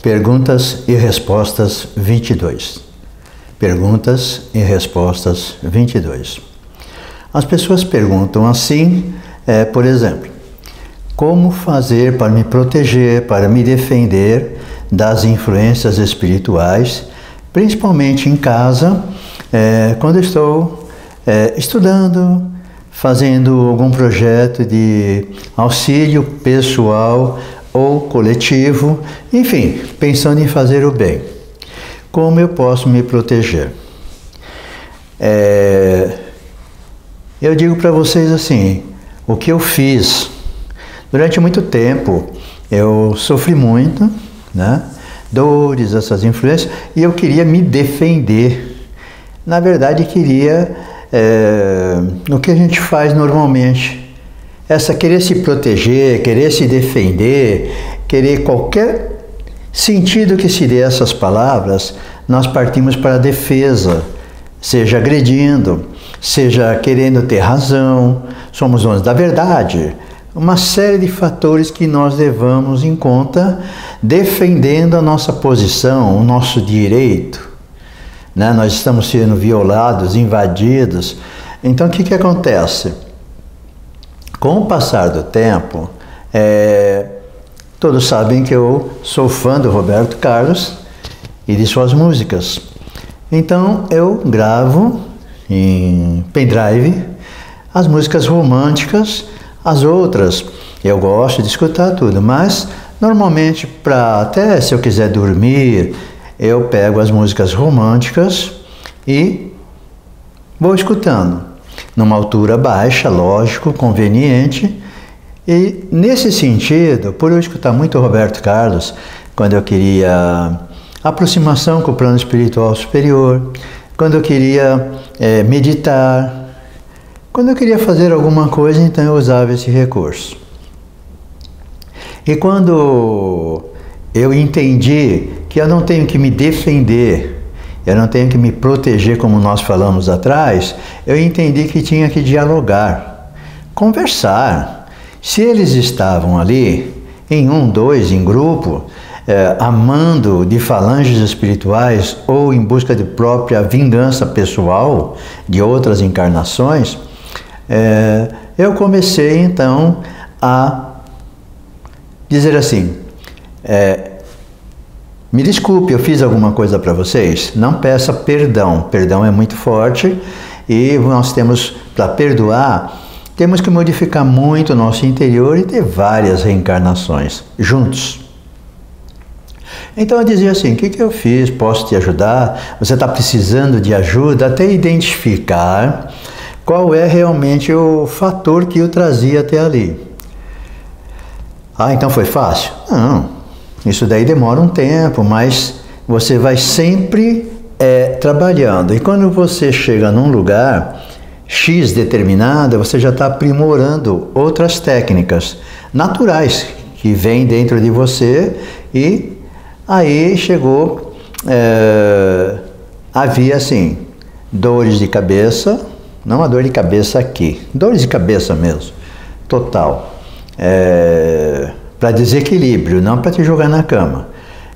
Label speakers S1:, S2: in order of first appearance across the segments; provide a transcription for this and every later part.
S1: Perguntas e respostas 22. Perguntas e respostas 22. As pessoas perguntam assim, por exemplo, como fazer para me proteger, para me defender das influências espirituais, principalmente em casa, quando estou estudando, fazendo algum projeto de auxílio pessoal ou coletivo, enfim, pensando em fazer o bem. Como eu posso me proteger? Eu digo para vocês assim, o que eu fiz. Durante muito tempo, eu sofri muito, né? Dores, essas influências, e eu queria me defender. Na verdade, queria o que a gente faz normalmente. Querer se proteger, querer se defender, querer qualquer sentido que se dê a essas palavras, nós partimos para a defesa, seja agredindo, seja querendo ter razão, somos donos da verdade. Uma série de fatores que nós levamos em conta, defendendo a nossa posição, o nosso direito. Né? Nós estamos sendo violados, invadidos. Então, o que acontece? Com o passar do tempo, todos sabem que eu sou fã do Roberto Carlos e de suas músicas. Então, eu gravo em pendrive as músicas românticas, as outras eu gosto de escutar tudo, mas normalmente, até se eu quiser dormir, eu pego as músicas românticas e vou escutando. Numa altura baixa, lógico, conveniente. E nesse sentido, por eu escutar muito Roberto Carlos, quando eu queria aproximação com o plano espiritual superior, quando eu queria meditar, quando eu queria fazer alguma coisa, então eu usava esse recurso. E quando eu entendi que eu não tenho que me defender, eu não tenho que me proteger, como nós falamos atrás, eu entendi que tinha que dialogar, conversar. Se eles estavam ali, em dois, em grupo, amando de falanges espirituais ou em busca de própria vingança pessoal de outras encarnações, eu comecei então a dizer assim, me desculpe, eu fiz alguma coisa para vocês? Não peça perdão. Perdão é muito forte e nós temos, para perdoar, temos que modificar muito o nosso interior e ter várias reencarnações juntos. Então eu dizia assim, o que eu fiz? Posso te ajudar? Você está precisando de ajuda? Até identificar qual é realmente o fator que o trazia até ali. Ah, então foi fácil? Não. Isso daí demora um tempo, mas você vai sempre trabalhando. E quando você chega num lugar X determinado, você já está aprimorando outras técnicas naturais que vêm dentro de você. E aí chegou, havia assim, dores de cabeça, não a dor de cabeça aqui, dores de cabeça mesmo, total. Para desequilíbrio, não para te jogar na cama.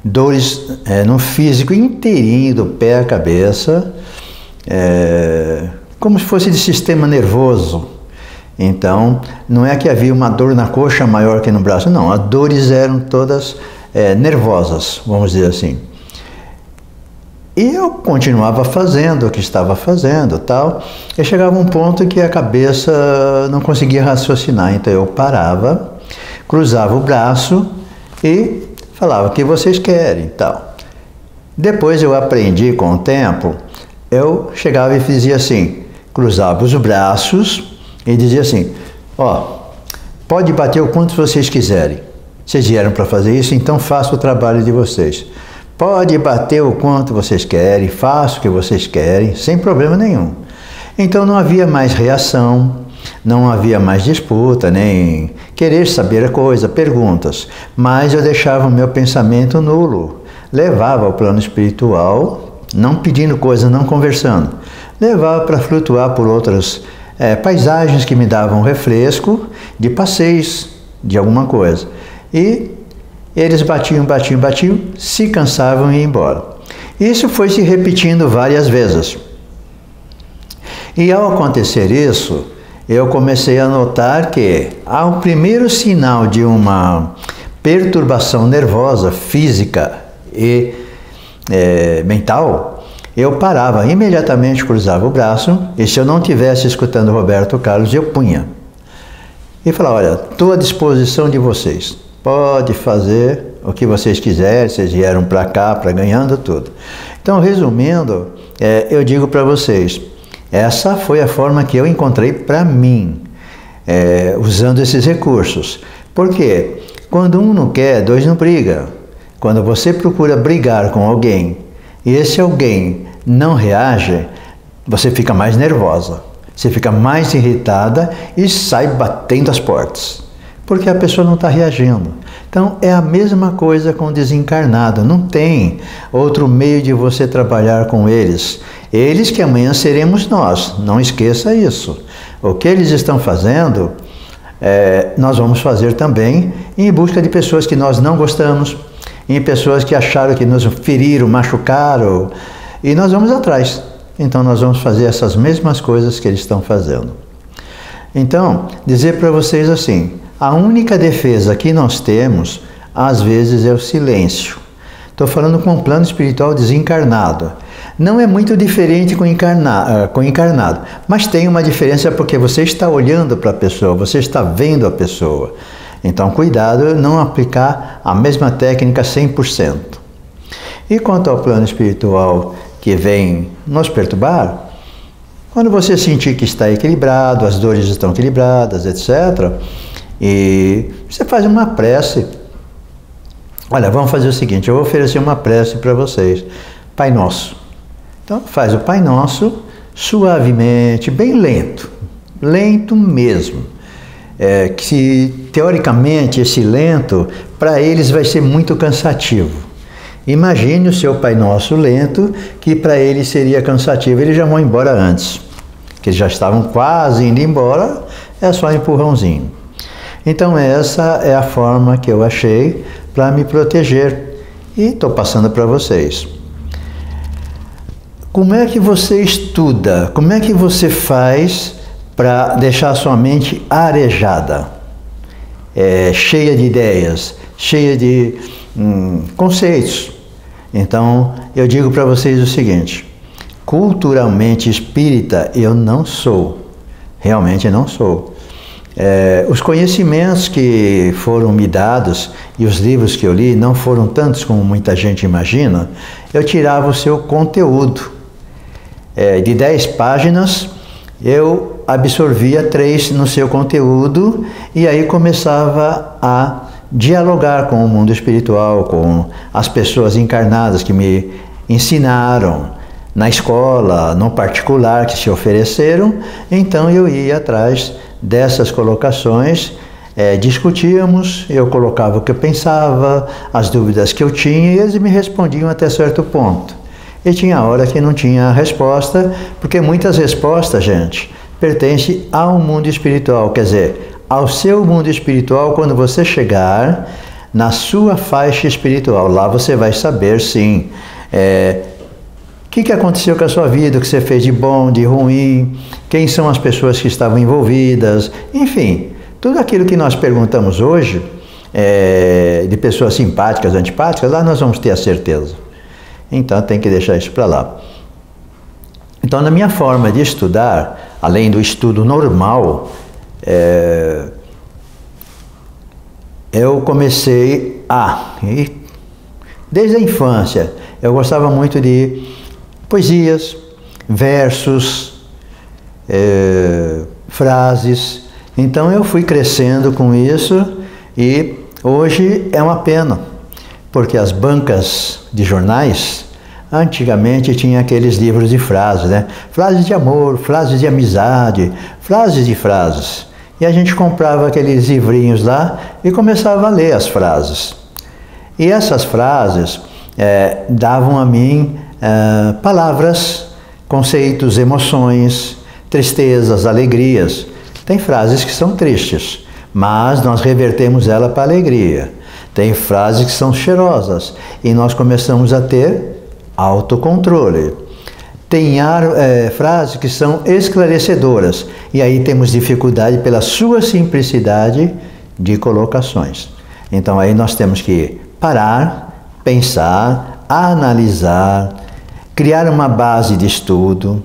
S1: Dores no físico inteirinho, do pé à cabeça, como se fosse de sistema nervoso. Então, não é que havia uma dor na coxa maior que no braço, não, as dores eram todas nervosas, vamos dizer assim. E eu continuava fazendo o que estava fazendo, tal, e chegava um ponto que a cabeça não conseguia raciocinar, então eu parava, cruzava o braço e falava o que vocês querem, tal. Depois eu aprendi com o tempo, eu chegava e dizia assim, cruzava os braços e dizia assim, pode bater o quanto vocês quiserem. Vocês vieram para fazer isso, então faça o trabalho de vocês. Pode bater o quanto vocês querem, faça o que vocês querem, sem problema nenhum. Então não havia mais reação, não havia mais disputa, nem querer saber a coisa, perguntas. Mas eu deixava o meu pensamento nulo, levava ao plano espiritual, não pedindo coisa, não conversando. Levava para flutuar por outras paisagens que me davam refresco, de passeios, de alguma coisa. E eles batiam, batiam, batiam, se cansavam e iam embora. Isso foi se repetindo várias vezes. E ao acontecer isso, eu comecei a notar que, ao primeiro sinal de uma perturbação nervosa, física e mental, eu parava, imediatamente cruzava o braço, e se eu não estivesse escutando Roberto Carlos, eu punha. E falava, olha, estou à disposição de vocês, pode fazer o que vocês quiserem, vocês vieram para cá, para ganhando tudo. Então, resumindo, eu digo para vocês, essa foi a forma que eu encontrei para mim, usando esses recursos. Por quê? Quando um não quer, dois não brigam. Quando você procura brigar com alguém e esse alguém não reage, você fica mais nervosa, você fica mais irritada e sai batendo as portas, porque a pessoa não está reagindo. Então é a mesma coisa com o desencarnado, não tem outro meio de você trabalhar com eles. Eles que amanhã seremos nós, não esqueça isso. O que eles estão fazendo, nós vamos fazer também em busca de pessoas que nós não gostamos, em pessoas que acharam que nos feriram, machucaram, e nós vamos atrás. Então nós vamos fazer essas mesmas coisas que eles estão fazendo. Então, dizer para vocês assim, a única defesa que nós temos, às vezes, é o silêncio. Estou falando com um plano espiritual desencarnado. Não é muito diferente com encarnado, mas tem uma diferença porque você está olhando para a pessoa, você está vendo a pessoa. Então, cuidado não aplicar a mesma técnica 100%. E quanto ao plano espiritual que vem nos perturbar, quando você sentir que está equilibrado, as dores estão equilibradas, etc., e você faz uma prece. Olha, vamos fazer o seguinte, eu vou oferecer uma prece para vocês. Pai Nosso. Então, faz o Pai Nosso suavemente, bem lento, lento mesmo. Que teoricamente esse lento, para eles vai ser muito cansativo. Imagine o seu Pai Nosso lento, que para eles seria cansativo, eles já vão embora antes, que eles já estavam quase indo embora, é só empurrãozinho. Então essa é a forma que eu achei para me proteger e estou passando para vocês. Como é que você estuda? Como é que você faz para deixar a sua mente arejada, cheia de ideias, cheia de conceitos? Então, eu digo para vocês o seguinte, culturalmente espírita eu não sou, realmente não sou. Os conhecimentos que foram me dados e os livros que eu li não foram tantos como muita gente imagina. Eu tirava o seu conteúdo. De 10 páginas, eu absorvia 3 no seu conteúdo e aí começava a dialogar com o mundo espiritual, com as pessoas encarnadas que me ensinaram na escola, no particular, que se ofereceram. Então eu ia atrás dessas colocações, discutíamos, eu colocava o que eu pensava, as dúvidas que eu tinha, e eles me respondiam até certo ponto. E tinha hora que não tinha resposta, porque muitas respostas, gente, pertencem ao mundo espiritual, quer dizer, ao seu mundo espiritual. Quando você chegar na sua faixa espiritual, lá você vai saber, sim, o que aconteceu com a sua vida, o que você fez de bom, de ruim, quem são as pessoas que estavam envolvidas, enfim, tudo aquilo que nós perguntamos hoje, de pessoas simpáticas, antipáticas, lá nós vamos ter a certeza. Então tem que deixar isso para lá. Então, na minha forma de estudar, além do estudo normal, eu comecei desde a infância, eu gostava muito de poesias, versos, frases. Então eu fui crescendo com isso e hoje é uma pena, porque as bancas de jornais, antigamente tinha aqueles livros de frases, né? Frases de amor, frases de amizade, frases de frases. E a gente comprava aqueles livrinhos lá e começava a ler as frases. E essas frases davam a mim palavras, conceitos, emoções, tristezas, alegrias. Tem frases que são tristes, mas nós revertemos ela para alegria. Tem frases que são cheirosas e nós começamos a ter autocontrole. Tem frases que são esclarecedoras e aí temos dificuldade pela sua simplicidade de colocações. Então aí nós temos que parar, pensar, analisar, criar uma base de estudo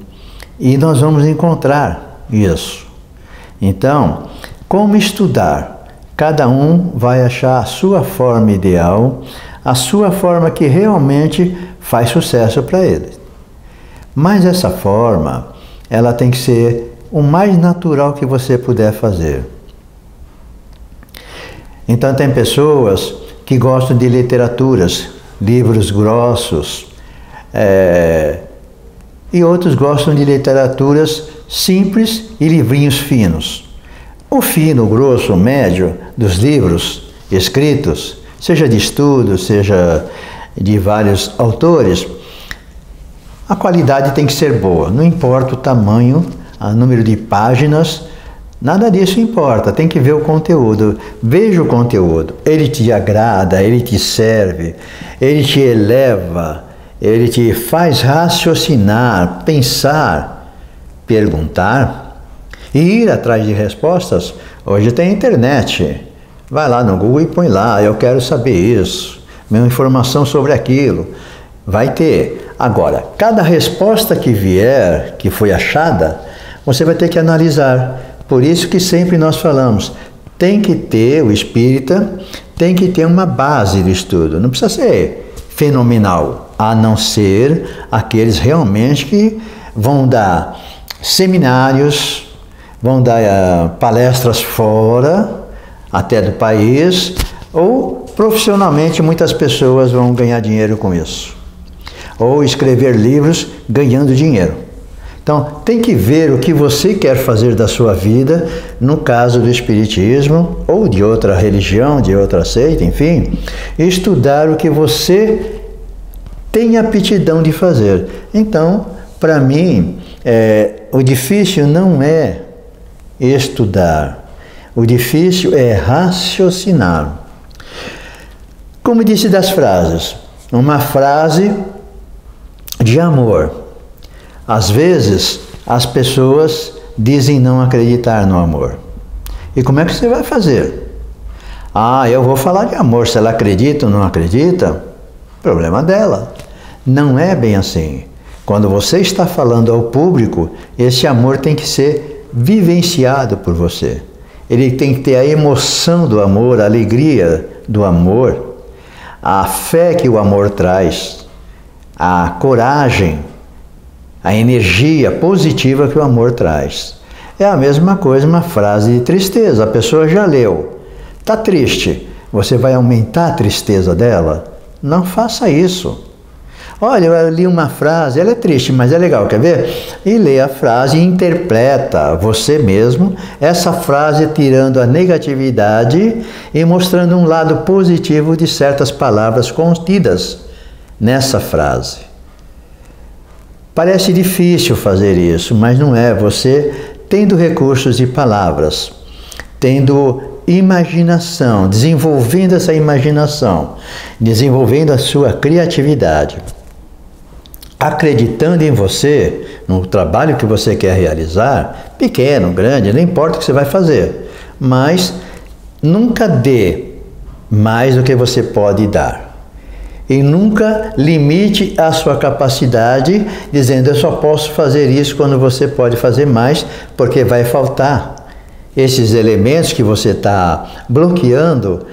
S1: e nós vamos encontrar isso. Então, como estudar? Cada um vai achar a sua forma ideal, a sua forma que realmente faz sucesso para ele. Mas essa forma, ela tem que ser o mais natural que você puder fazer. Então tem pessoas que gostam de literaturas, livros grossos, e outros gostam de literaturas simples e livrinhos finos. O fino, o grosso, o médio dos livros escritos, seja de estudo, seja de vários autores, a qualidade tem que ser boa, não importa o tamanho, o número de páginas, nada disso importa, tem que ver o conteúdo. Veja o conteúdo, ele te agrada, ele te serve, ele te eleva, ele te faz raciocinar, pensar, perguntar e ir atrás de respostas. Hoje tem internet, vai lá no Google e põe lá, eu quero saber isso, minha informação sobre aquilo, vai ter. Agora, cada resposta que vier, que foi achada, você vai ter que analisar. Por isso que sempre nós falamos, tem que ter, o espírita tem que ter uma base de estudo, não precisa ser fenomenal, a não ser aqueles realmente que vão dar seminários, vão dar palestras fora, até do país, ou profissionalmente muitas pessoas vão ganhar dinheiro com isso. Ou escrever livros ganhando dinheiro. Então, tem que ver o que você quer fazer da sua vida, no caso do espiritismo, ou de outra religião, de outra seita, enfim, e estudar o que você tem aptidão de fazer. Então, para mim, o difícil não é estudar, o difícil é raciocinar. Como disse das frases, uma frase de amor. Às vezes, as pessoas dizem não acreditar no amor. E como é que você vai fazer? Ah, eu vou falar de amor. Se ela acredita ou não acredita, problema dela. Não é bem assim. Quando você está falando ao público, esse amor tem que ser vivenciado por você. Ele tem que ter a emoção do amor, a alegria do amor, a fé que o amor traz, a coragem, a energia positiva que o amor traz. É a mesma coisa uma frase de tristeza. A pessoa já leu, está triste, você vai aumentar a tristeza dela? Não faça isso. Olha, eu li uma frase, ela é triste, mas é legal, quer ver? E lê a frase e interpreta você mesmo essa frase, tirando a negatividade e mostrando um lado positivo de certas palavras contidas nessa frase. Parece difícil fazer isso, mas não é. Você tendo recursos de palavras, tendo imaginação, desenvolvendo essa imaginação, desenvolvendo a sua criatividade, acreditando em você, no trabalho que você quer realizar, pequeno, grande, não importa o que você vai fazer, mas nunca dê mais do que você pode dar. E nunca limite a sua capacidade, dizendo eu só posso fazer isso quando você pode fazer mais, porque vai faltar esses elementos que você está bloqueando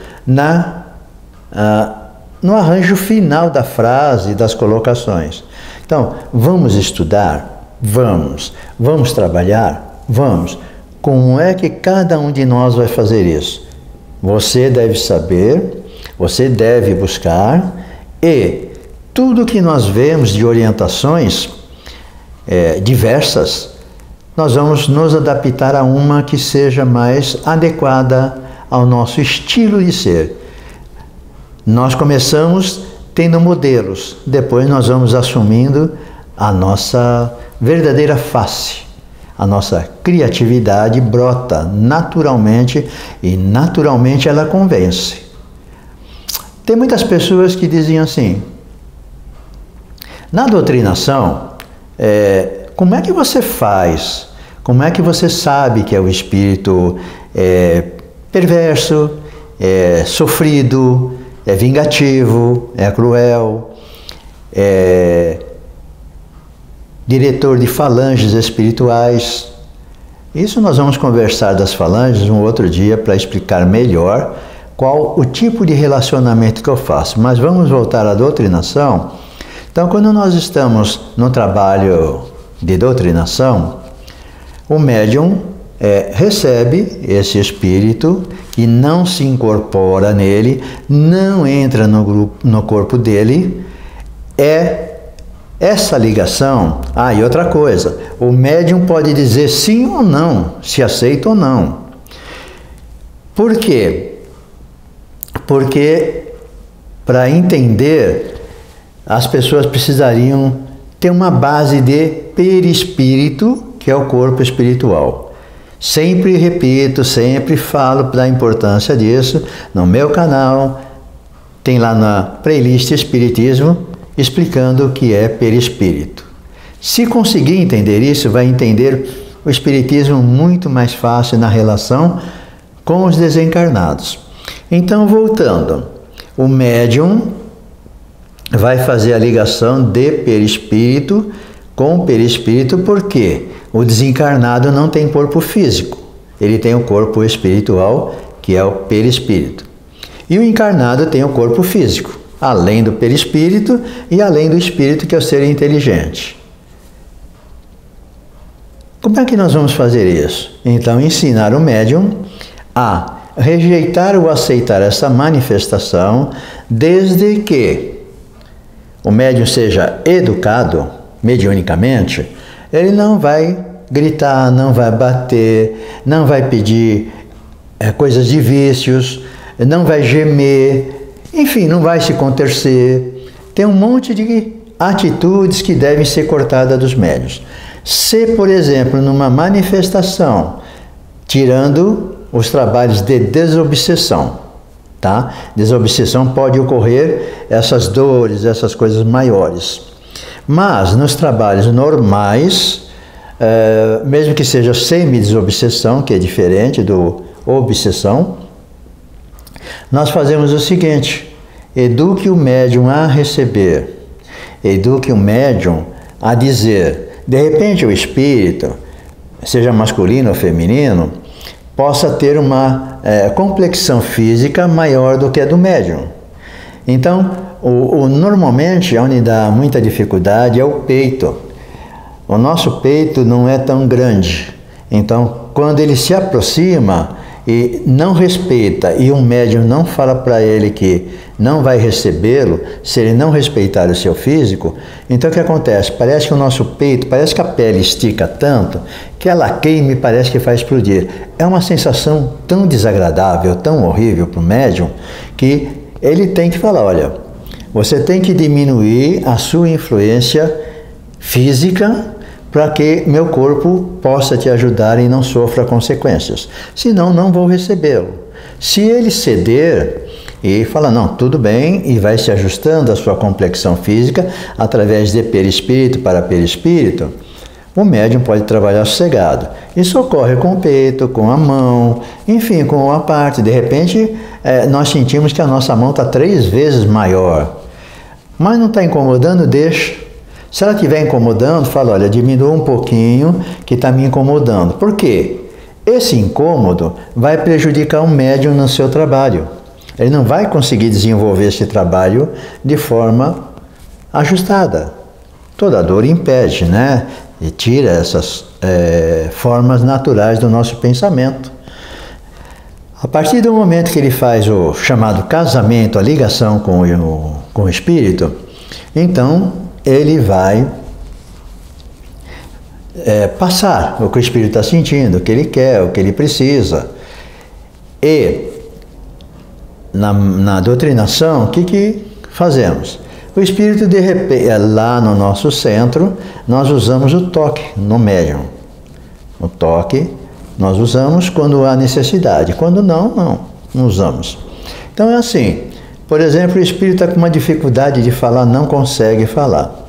S1: no arranjo final da frase, das colocações. Então, vamos estudar? Vamos. Vamos trabalhar? Vamos. Como é que cada um de nós vai fazer isso? Você deve saber, você deve buscar, e tudo que nós vemos de orientações diversas, nós vamos nos adaptar a uma que seja mais adequada ao nosso estilo de ser. Nós começamos tendo modelos, depois nós vamos assumindo a nossa verdadeira face. A nossa criatividade brota naturalmente e naturalmente ela convence. Tem muitas pessoas que dizem assim, na doutrinação, como é que você faz? Como é que você sabe que é o espírito perverso, sofrido, é vingativo, é cruel, diretor de falanges espirituais? Isso nós vamos conversar das falanges um outro dia para explicar melhor qual o tipo de relacionamento que eu faço. Mas vamos voltar à doutrinação. Então, quando nós estamos no trabalho de doutrinação, o médium recebe esse espírito que não se incorpora nele, não entra no corpo dele, essa ligação. E outra coisa, o médium pode dizer sim ou não, se aceita ou não. Por quê? Porque para entender, as pessoas precisariam ter uma base de perispírito, que é o corpo espiritual. Sempre repito, sempre falo da importância disso. No meu canal, tem lá na playlist Espiritismo, explicando o que é perispírito. Se conseguir entender isso, vai entender o espiritismo muito mais fácil na relação com os desencarnados. Então, voltando, o médium vai fazer a ligação de perispírito com perispírito, porque o desencarnado não tem corpo físico, ele tem o corpo espiritual, que é o perispírito. E o encarnado tem o corpo físico, além do perispírito e além do espírito, que é o ser inteligente. Como é que nós vamos fazer isso? Então, ensinar o médium a rejeitar ou aceitar essa manifestação, desde que o médium seja educado mediunicamente. Ele não vai gritar, não vai bater, não vai pedir coisas de vícios, não vai gemer, enfim, não vai se contercer. Tem um monte de atitudes que devem ser cortadas dos médiuns. Se, por exemplo, numa manifestação, tirando os trabalhos de desobsessão, tá? Desobsessão pode ocorrer essas dores, essas coisas maiores. Mas nos trabalhos normais, mesmo que seja semi-desobsessão, que é diferente do obsessão, nós fazemos o seguinte: eduque o médium a receber, eduque o médium a dizer. De repente o espírito, seja masculino ou feminino, possa ter uma complexão física maior do que a do médium. Então, normalmente, onde dá muita dificuldade é o peito. O nosso peito não é tão grande. Então, quando ele se aproxima e não respeita, e um médium não fala para ele que não vai recebê-lo, se ele não respeitar o seu físico, então o que acontece? Parece que o nosso peito, parece que a pele estica tanto, que ela queima e parece que faz explodir. É uma sensação tão desagradável, tão horrível para o médium, que ele tem que falar: olha, você tem que diminuir a sua influência física para que meu corpo possa te ajudar e não sofra consequências. Senão, não vou recebê-lo. Se ele ceder e falar, não, tudo bem, e vai se ajustando a sua complexão física através de perispírito para perispírito, o médium pode trabalhar sossegado. Isso ocorre com o peito, com a mão, enfim, com a parte. De repente, nós sentimos que a nossa mão está 3 vezes maior. Mas não está incomodando, deixa. Se ela estiver incomodando, fala: olha, diminua um pouquinho que está me incomodando. Por quê? Esse incômodo vai prejudicar o médium no seu trabalho. Ele não vai conseguir desenvolver esse trabalho de forma ajustada. Toda dor impede, né? E tira essas formas naturais do nosso pensamento. A partir do momento que ele faz o chamado casamento, a ligação com o espírito, então ele vai passar o que o espírito está sentindo, o que ele quer, o que ele precisa. E na doutrinação, o que fazemos? O espírito, de repente, lá no nosso centro, nós usamos o toque no médium. O toque nós usamos quando há necessidade, quando não usamos. Então é assim: Por exemplo, o espírito está com uma dificuldade de falar, não consegue falar.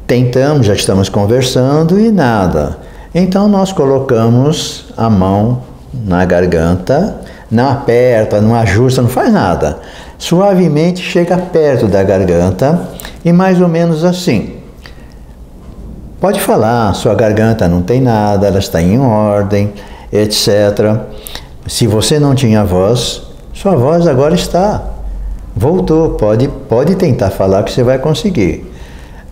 S1: Tentamos, já estamos conversando e nada. Então nós colocamos a mão na garganta, não aperta, não ajusta, não faz nada. Suavemente chega perto da garganta e mais ou menos assim. Pode falar, sua garganta não tem nada, ela está em ordem, etc. Se você não tinha voz, sua voz agora está. Voltou, pode tentar falar que você vai conseguir.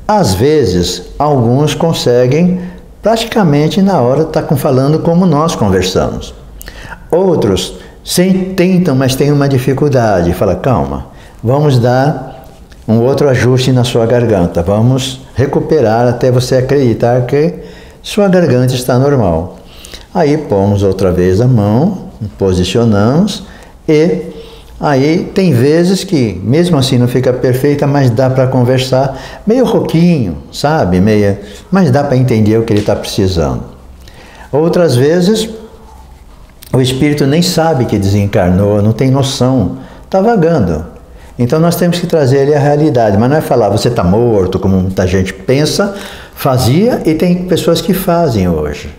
S1: Às vezes, alguns conseguem praticamente na hora estar falando como nós conversamos. Outros tentam, mas têm uma dificuldade. Fala, calma, vamos dar um outro ajuste na sua garganta. Vamos recuperar até você acreditar que sua garganta está normal. Aí pomos outra vez a mão, posicionamos e aí tem vezes que mesmo assim não fica perfeita, mas dá para conversar meio rouquinho, sabe? Mas dá para entender o que ele está precisando. Outras vezes o espírito nem sabe que desencarnou, não tem noção, está vagando. Então nós temos que trazer ele à realidade, mas não é falar você está morto, como muita gente pensa, fazia e tem pessoas que fazem hoje,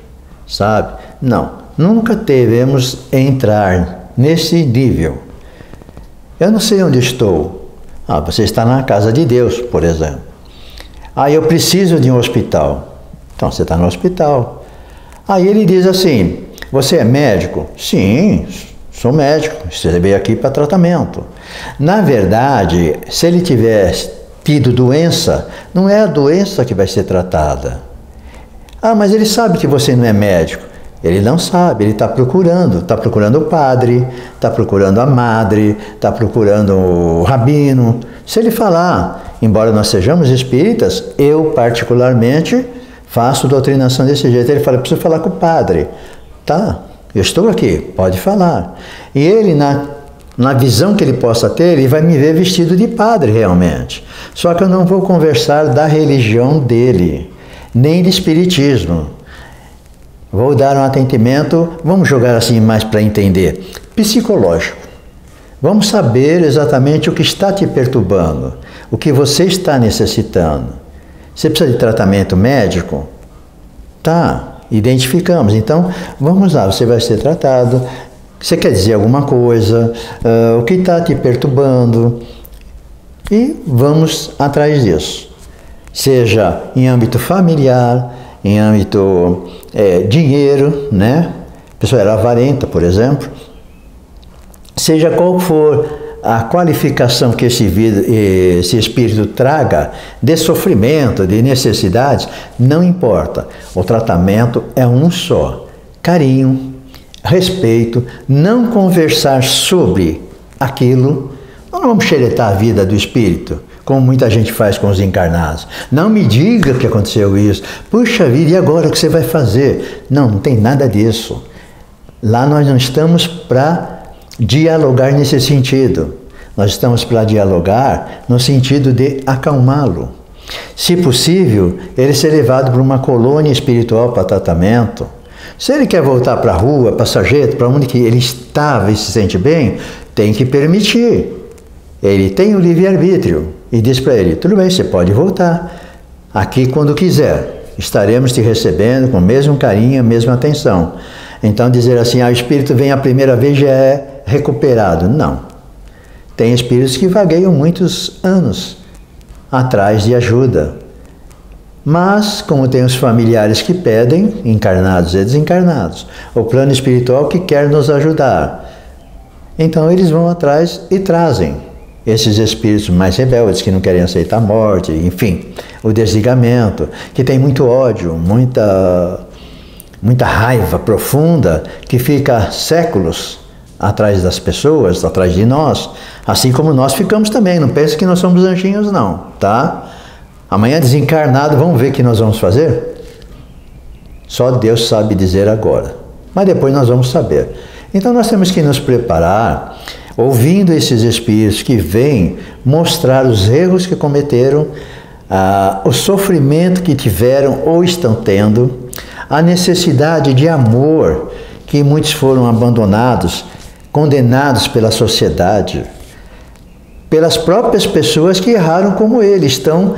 S1: sabe? Não, nunca devemos entrar nesse nível. Eu não sei onde estou. Você está na casa de Deus, por exemplo. Eu preciso de um hospital. Então você está no hospital. Aí ele diz assim, você é médico? Sim, sou médico, você veio aqui para tratamento. Na verdade, se ele tivesse tido doença, não é a doença que vai ser tratada. Mas ele sabe que você não é médico. Ele não sabe, ele está procurando o padre, está procurando a madre, está procurando o rabino. Se ele falar, embora nós sejamos espíritas, eu particularmente faço doutrinação desse jeito. Ele fala, preciso falar com o padre. Tá, eu estou aqui, pode falar. E ele, na visão que ele possa ter, ele vai me ver vestido de padre realmente. Só que eu não vou conversar da religião dele, nem de espiritismo. Vou dar um atendimento, vamos jogar assim mais para entender, psicológico. Vamos saber exatamente o que está te perturbando, o que você está necessitando. Você precisa de tratamento médico? Tá, identificamos. Então, vamos lá, você vai ser tratado. Você quer dizer alguma coisa, o que está te perturbando, e vamos atrás disso. Seja em âmbito familiar, em âmbito dinheiro, né? A pessoa era avarenta, por exemplo. Seja qual for a qualificação que esse espírito traga de sofrimento, de necessidades, não importa. O tratamento é um só. Carinho, respeito, não conversar sobre aquilo. Não vamos xeretar a vida do espírito, como muita gente faz com os encarnados. Não me diga que aconteceu isso. Puxa vida, e agora o que você vai fazer? Não, não tem nada disso. Lá nós não estamos para dialogar nesse sentido. Nós estamos para dialogar no sentido de acalmá-lo. Se possível, ele ser levado para uma colônia espiritual para tratamento. Se ele quer voltar para a rua, para sarjeta, para onde que ele estava e se sente bem, tem que permitir. Ele tem o livre-arbítrio. E diz para ele, tudo bem, você pode voltar. Aqui quando quiser. Estaremos te recebendo com o mesmo carinho, a mesma atenção. Então dizer assim, o espírito vem a primeira vez já é recuperado. Não. Tem espíritos que vagueiam muitos anos atrás de ajuda. Mas, como tem os familiares que pedem, encarnados e desencarnados, o plano espiritual que quer nos ajudar, então eles vão atrás e trazem esses espíritos mais rebeldes, que não querem aceitar a morte, enfim, o desligamento, que tem muito ódio, muita raiva profunda, que fica séculos atrás das pessoas, atrás de nós, assim como nós ficamos também. Não pense que nós somos anjinhos, não, tá? Amanhã desencarnado, vamos ver o que nós vamos fazer? Só Deus sabe dizer agora, mas depois nós vamos saber. Então nós temos que nos preparar, ouvindo esses espíritos que vêm mostrar os erros que cometeram, o sofrimento que tiveram ou estão tendo, a necessidade de amor, que muitos foram abandonados, condenados pela sociedade, pelas próprias pessoas que erraram como ele, estão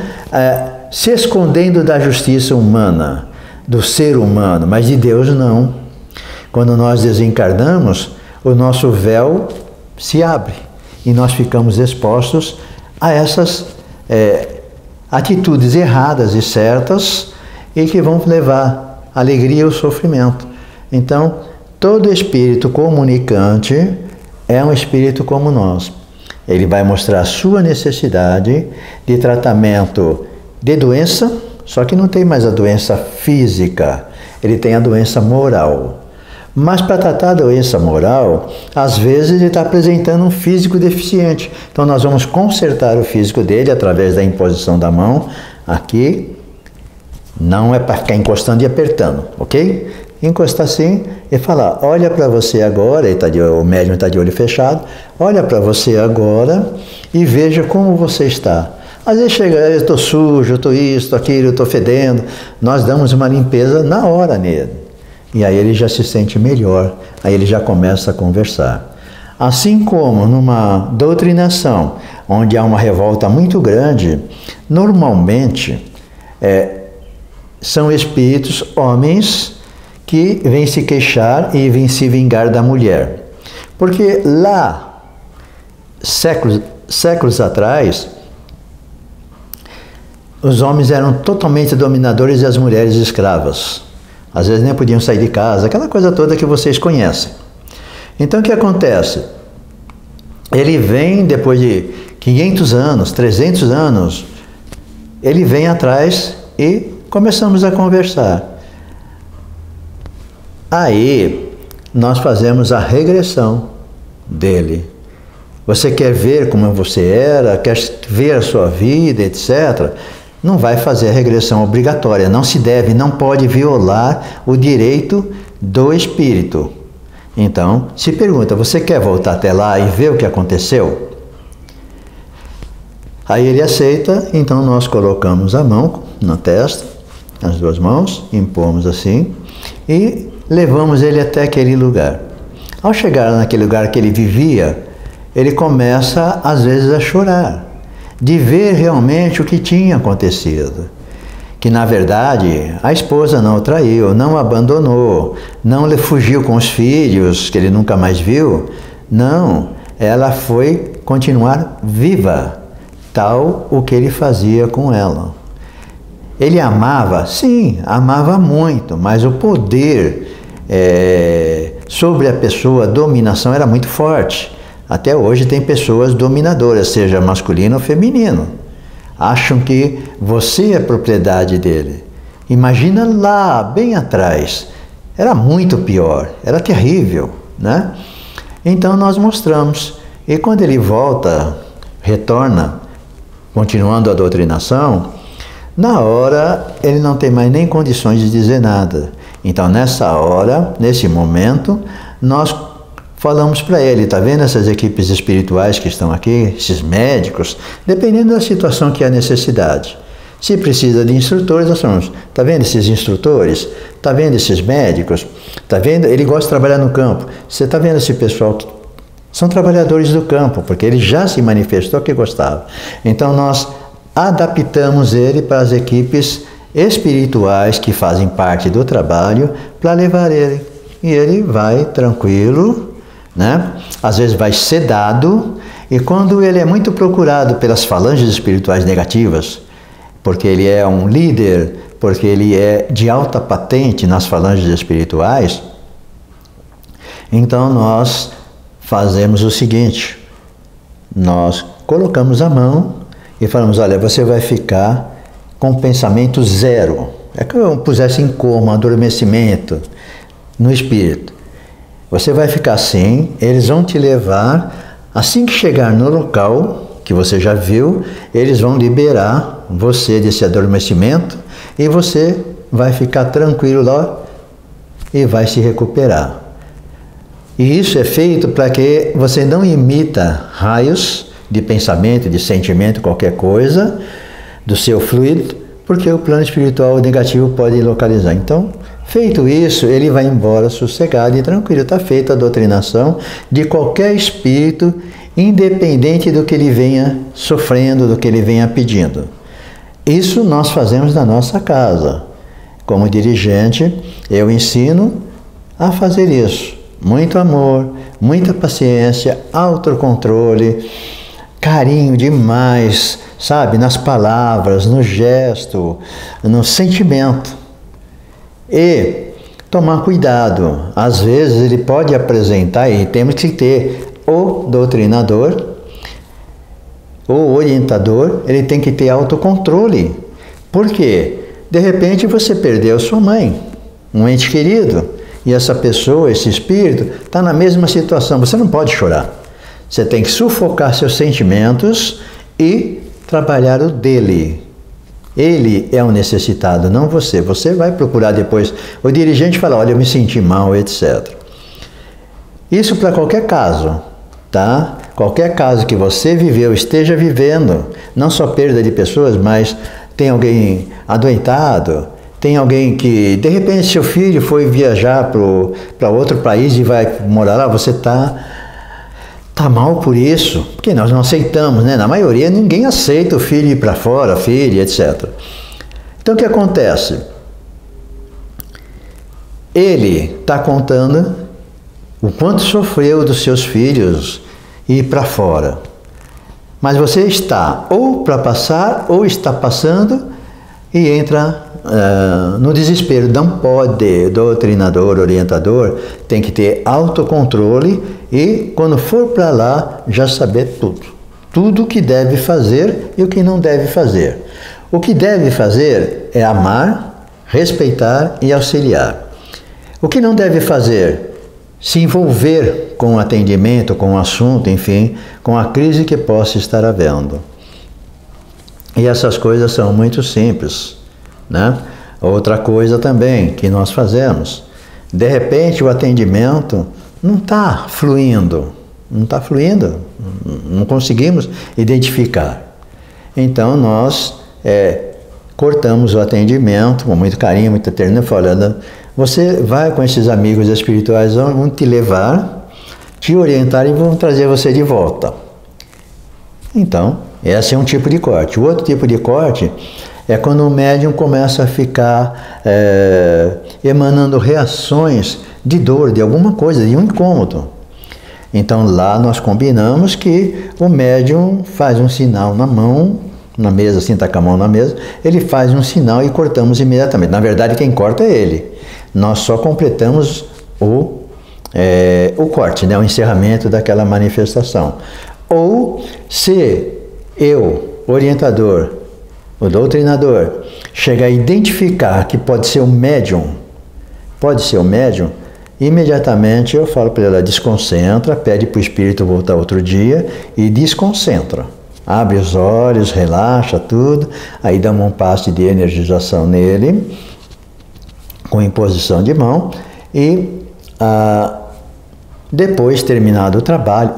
S1: se escondendo da justiça humana, do ser humano, mas de Deus não. Quando nós desencarnamos, o nosso véu se abre e nós ficamos expostos a essas atitudes erradas e certas e que vão levar alegria ou sofrimento. Então, todo espírito comunicante é um espírito como nós. Ele vai mostrar a sua necessidade de tratamento de doença, só que não tem mais a doença física, ele tem a doença moral. Mas para tratar a doença moral, às vezes ele está apresentando um físico deficiente. Então nós vamos consertar o físico dele através da imposição da mão. Aqui não é para ficar encostando e apertando, ok? Encostar assim e falar, olha para você agora, o médium está de olho fechado, olha para você agora e veja como você está. Às vezes chega, eu estou sujo, eu estou isso, estou aquilo, eu estou fedendo. Nós damos uma limpeza na hora nele. E aí ele já se sente melhor, aí ele já começa a conversar. Assim como numa doutrinação, onde há uma revolta muito grande, normalmente são espíritos, homens, que vêm se queixar e vêm se vingar da mulher. Porque lá, séculos atrás, os homens eram totalmente dominadores e as mulheres escravas. Às vezes nem podiam sair de casa, aquela coisa toda que vocês conhecem. Então o que acontece? Ele vem depois de 500 anos, 300 anos, ele vem atrás e começamos a conversar. Aí nós fazemos a regressão dele. Você quer ver como você era, quer ver a sua vida, etc., não vai fazer a regressão obrigatória, não se deve, não pode violar o direito do espírito. Então, se pergunta, você quer voltar até lá e ver o que aconteceu? Aí ele aceita, então nós colocamos a mão na testa, as duas mãos, impomos assim, e levamos ele até aquele lugar. Ao chegar naquele lugar que ele vivia, ele começa, às vezes, a chorar, de ver realmente o que tinha acontecido. Que, na verdade, a esposa não o traiu, não o abandonou, não lhe fugiu com os filhos, que ele nunca mais viu. Não, ela foi continuar viva, tal o que ele fazia com ela. Ele amava? Sim, amava muito, mas o poder sobre a pessoa, a dominação era muito forte. Até hoje tem pessoas dominadoras, seja masculino ou feminino. Acham que você é propriedade dele. Imagina lá, bem atrás. Era muito pior, era terrível, né? Então nós mostramos. E quando ele volta, retorna, continuando a doutrinação, na hora ele não tem mais nem condições de dizer nada. Então nessa hora, nesse momento, nós falamos para ele, tá vendo essas equipes espirituais que estão aqui, esses médicos, dependendo da situação que há necessidade. Se precisa de instrutores, nós falamos, tá vendo esses instrutores? Tá vendo esses médicos? Tá vendo? Ele gosta de trabalhar no campo. Você tá vendo esse pessoal que são trabalhadores do campo, porque ele já se manifestou que gostava. Então nós adaptamos ele para as equipes espirituais que fazem parte do trabalho para levar ele. E ele vai tranquilo, né? Às vezes vai sedado, e quando ele é muito procurado pelas falanges espirituais negativas, porque ele é um líder, porque ele é de alta patente nas falanges espirituais, então nós fazemos o seguinte, nós colocamos a mão e falamos, olha, você vai ficar com pensamento zero. É que eu pusesse em coma, adormecimento no espírito. Você vai ficar assim, eles vão te levar, assim que chegar no local que você já viu, eles vão liberar você desse adormecimento e você vai ficar tranquilo lá e vai se recuperar. E isso é feito para que você não emita raios de pensamento, de sentimento, qualquer coisa do seu fluido, porque o plano espiritual negativo pode localizar. Então, feito isso, ele vai embora sossegado e tranquilo. Está feita a doutrinação de qualquer espírito independente do que ele venha sofrendo, do que ele venha pedindo. Isso nós fazemos na nossa casa. Como dirigente, eu ensino a fazer isso. Muito amor, muita paciência, autocontrole, carinho demais, sabe? Nas palavras, no gesto, no sentimento. E tomar cuidado. Às vezes ele pode apresentar, e temos que ter o doutrinador, o orientador, ele tem que ter autocontrole. Por quê? De repente você perdeu sua mãe, um ente querido, e essa pessoa, esse espírito, está na mesma situação. Você não pode chorar. Você tem que sufocar seus sentimentos e trabalhar o dele. Ele é o necessitado, não você. Você vai procurar depois. O dirigente fala, olha, eu me senti mal, etc. Isso para qualquer caso, tá? Qualquer caso que você viveu, esteja vivendo, não só perda de pessoas, mas tem alguém adoentado, tem alguém que, de repente, seu filho foi viajar para outro país e vai morar lá, você tá mal por isso, porque nós não aceitamos, né? Na maioria, ninguém aceita o filho ir para fora, a filha, etc. Então, o que acontece? Ele está contando o quanto sofreu dos seus filhos ir para fora. Mas você está ou para passar, ou está passando e entra no desespero. Não pode, doutrinador, orientador, tem que ter autocontrole e, quando for para lá, já saber tudo. Tudo o que deve fazer e o que não deve fazer. O que deve fazer é amar, respeitar e auxiliar. O que não deve fazer? Se envolver com o atendimento, com o assunto, enfim, com a crise que possa estar havendo. E essas coisas são muito simples, né? Outra coisa também que nós fazemos, de repente o atendimento não está fluindo, não conseguimos identificar. Então nós cortamos o atendimento com muito carinho, muita ternura, falando, você vai com esses amigos espirituais, vão te levar, te orientar e vão trazer você de volta. Então, esse é um tipo de corte. O outro tipo de corte é quando o médium começa a ficar emanando reações de dor, de alguma coisa, de um incômodo. Então lá nós combinamos que o médium faz um sinal na mão, na mesa, assim, está com a mão na mesa, ele faz um sinal e cortamos imediatamente. Na verdade, quem corta é ele. Nós só completamos o corte, né, o encerramento daquela manifestação. Ou se eu, orientador, o doutrinador, chega a identificar que pode ser o médium, imediatamente eu falo para ela, desconcentra, pede para o espírito voltar outro dia e desconcentra. Abre os olhos, relaxa tudo, aí dá um passe de energização nele, com imposição de mão, e depois, terminado o trabalho,